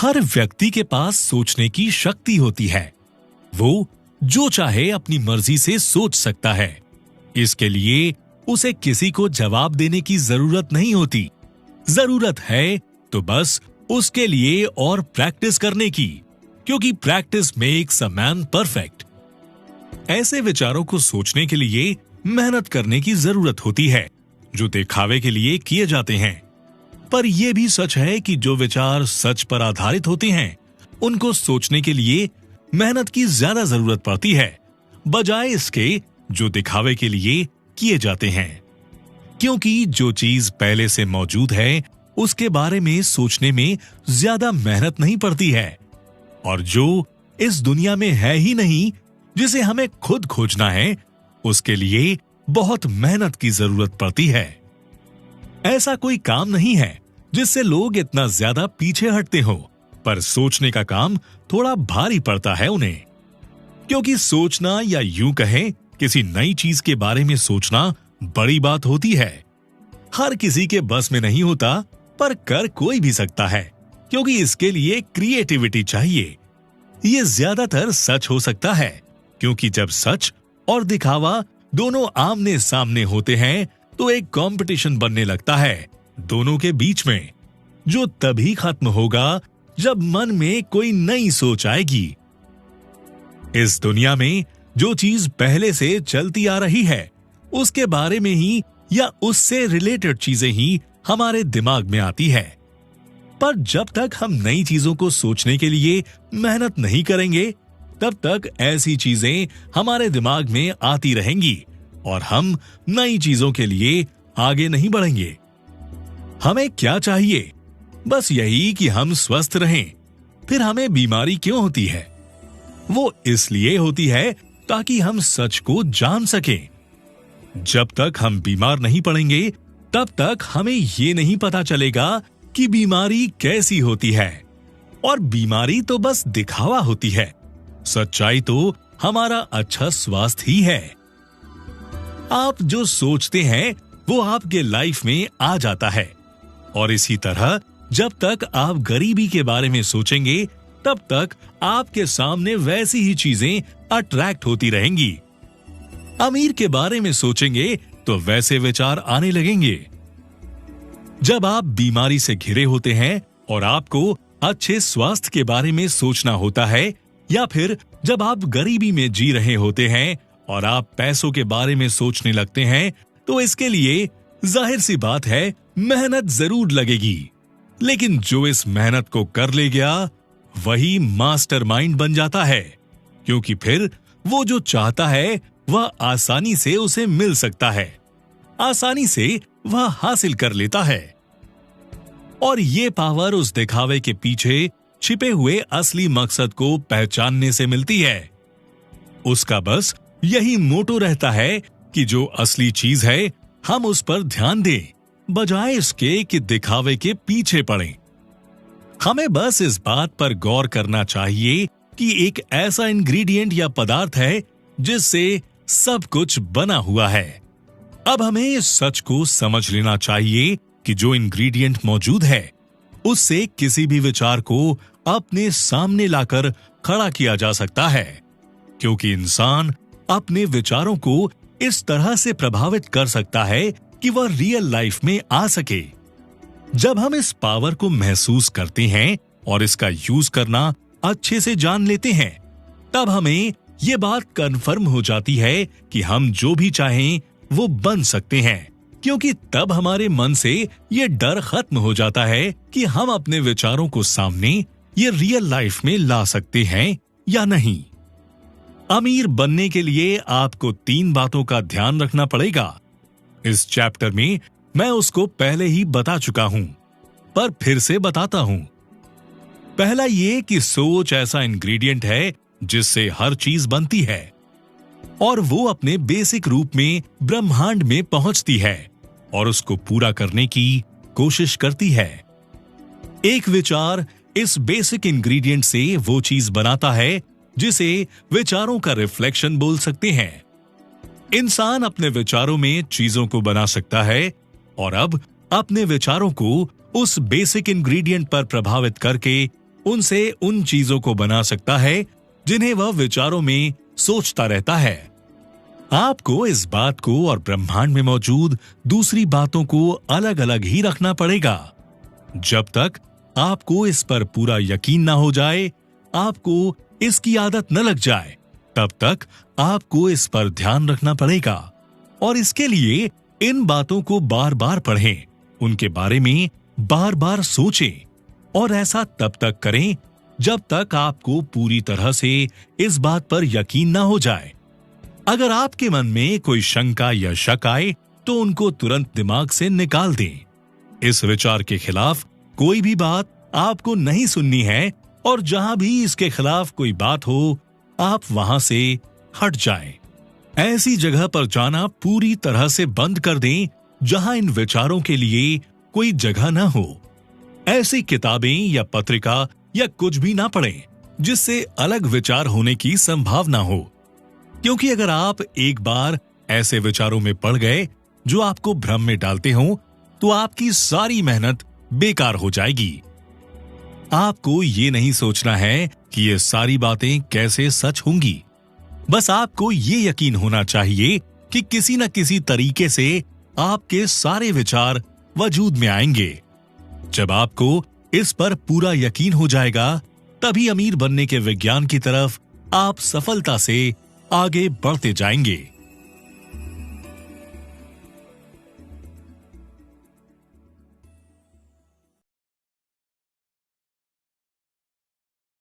हर व्यक्ति के पास सोचने की शक्ति होती है। वो जो चाहे अपनी मर्जी से सोच सकता है। इसके लिए उसे किसी को जवाब देने की जरूरत नहीं होती। जरूरत है तो बस उसके लिए और प्रैक्टिस करने की, क्योंकि practice makes a man perfect. ऐसे विचारों को सोचने के लिए मेहनत करने की जरूरत होती है, जो दिखावे के लिए किए जाते हैं। पर यह भी सच है कि जो विचार सच पर आधारित होते हैं, उनको सोचने के लिए मेहनत की ज्यादा जरूरत पड़ती है, बजाय इसके जो दिखावे के लिए किए जाते हैं। क्योंकि जो चीज पहले से मौजूद है, उसके बारे में सोचने में ज्यादा मेहनत नहीं पड़ती है, और जो इस दुनिया में है ही नहीं, जिसे हमें खुद खोजना है, उसके लिए बहुत मेहनत की जरूरत पड़ती है। ऐसा कोई काम नहीं है जिससे लोग इतना ज्यादा पीछे हटते हो, पर सोचने का काम थोड़ा भारी पड़ता है उन्हें। क्योंकि सोचना, या यूं कहें किसी नई चीज के बारे में सोचना, बड़ी बात होती है। हर किसी के बस में नहीं होता, पर कर कोई भी सकता है, क्योंकि इसके लिए क्रिएटिविटी चाहिए। ये ज्यादातर सच हो सकता है, क्योंकि जब सच और दिखावा दोनों आमने सामने होते हैं, तो एक कंपटीशन बनने लगता है दोनों के बीच में, जो तभी खत्म होगा जब मन में कोई नई सोच आएगी। इस दुनिया में जो चीज पहले से चलती आ रही है, उसके बारे में ही या उससे रिलेटेड चीजें ही हमारे दिमाग में आती है। पर जब तक हम नई चीजों को सोचने के लिए मेहनत नहीं करेंगे, तब तक ऐसी चीजें हमारे दिमाग में आती रहेंगी और हम नई चीजों के लिए आगे नहीं बढ़ेंगे। हमें क्या चाहिए? बस यही कि हम स्वस्थ रहें। फिर हमें बीमारी क्यों होती है? वो इसलिए होती है ताकि हम सच को जान सकें। जब तक हम बीमार नहीं पड़ेंगे, तब तक हमें ये नहीं पता चलेगा कि बीमारी कैसी होती है। और बीमारी तो बस दिखावा होती है। सच्चाई तो हमारा अच्छा स्वास्थ्य ही है। आप जो सोचते हैं वो आपके लाइफ में आ जाता है, और इसी तरह जब तक आप गरीबी के बारे में सोचेंगे, तब तक आपके सामने वैसी ही चीजें अट्रैक्ट होती रहेंगी। अमीर के बारे में सोचेंगे तो वैसे विचार आने लगेंगे। जब आप बीमारी से घिरे होते हैं और आपको अच्छे स्वास्थ्य के बारे में सोचना होता है, या फिर जब आप गरीबी में जी रहे होते हैं और आप पैसों के बारे में सोचने लगते हैं, तो इसके लिए जाहिर सी बात है मेहनत जरूर लगेगी। लेकिन जो इस मेहनत को कर ले गया, वही मास्टरमाइंड बन जाता है, क्योंकि फिर वो जो चाहता है वह आसानी से उसे मिल सकता है, आसानी से वह हासिल कर लेता है। और ये पावर उस दिखावे के पीछे छिपे हुए असली मकसद को पहचानने से मिलती है। उसका बस यही मोटो रहता है कि जो असली चीज है, हम उस पर ध्यान दें, बजाय इसके कि दिखावे के पीछे पड़ें। हमें बस इस बात पर गौर करना चाहिए कि एक ऐसा इंग्रेडिएंट या पदार्थ है जिससे सब कुछ बना हुआ है। अब हमें इस सच को समझ लेना चाहिए कि जो इंग्रेडिएंट मौजूद है, उससे किसी भी विचार को अपने सामने लाकर खड़ा किया जा सकता है, क्योंकि इंसान अपने विचारों को इस तरह से प्रभावित कर सकता है कि वह रियल लाइफ में आ सके। जब हम इस पावर को महसूस करते हैं और इसका यूज करना अच्छे से जान लेते हैं, तब हमें यह बात कंफर्म हो जाती है कि हम जो भी चाहें वो बन सकते हैं, क्योंकि तब हमारे मन से यह डर खत्म हो जाता है कि हम अपने विचारों को सामने ये रियल लाइफ में ला सकते हैं या नहीं। अमीर बनने के लिए आपको 3 बातों का ध्यान रखना पड़ेगा। इस चैप्टर में मैं उसको पहले ही बता चुका हूं, पर फिर से बताता हूं। पहला ये कि सोच ऐसा इंग्रेडिएंट है जिससे हर चीज बनती है, और वो अपने बेसिक रूप में ब्रह्मांड में पहुंचती है और उसको पूरा करने की कोशिश करती है। एक विचार इस बेसिक इंग्रेडिएंट से वो चीज बनाता है जिसे विचारों का रिफ्लेक्शन बोल सकते हैं। इंसान अपने विचारों में चीजों को बना सकता है, और अब अपने विचारों को उस बेसिक इंग्रेडिएंट पर प्रभावित करके उनसे उन चीजों को बना सकता है जिन्हें वह विचारों में सोचता रहता है। आपको इस बात को और ब्रह्मांड में मौजूद दूसरी बातों को अलग अलग ही रखना पड़ेगा। जब तक आपको इस पर पूरा यकीन ना हो जाए, आपको इसकी आदत न लग जाए, तब तक आपको इस पर ध्यान रखना पड़ेगा और इसके लिए इन बातों को बार बार पढ़ें, उनके बारे में बार बार सोचें और ऐसा तब तक करें जब तक आपको पूरी तरह से इस बात पर यकीन ना हो जाए। अगर आपके मन में कोई शंका या शक आए तो उनको तुरंत दिमाग से निकाल दें। इस विचार के खिलाफ कोई भी बात आपको नहीं सुननी है और जहां भी इसके खिलाफ कोई बात हो, आप वहां से हट जाएं। ऐसी जगह पर जाना पूरी तरह से बंद कर दें जहां इन विचारों के लिए कोई जगह ना हो। ऐसी किताबें या पत्रिका या कुछ भी ना पढ़ें जिससे अलग विचार होने की संभावना हो, क्योंकि अगर आप एक बार ऐसे विचारों में पड़ गए जो आपको भ्रम में डालते हो, तो आपकी सारी मेहनत बेकार हो जाएगी। आपको ये नहीं सोचना है कि ये सारी बातें कैसे सच होंगी। बस आपको ये यकीन होना चाहिए कि किसी न किसी तरीके से आपके सारे विचार वजूद में आएंगे। जब आपको इस पर पूरा यकीन हो जाएगा, तभी अमीर बनने के विज्ञान की तरफ आप सफलता से आगे बढ़ते जाएंगे।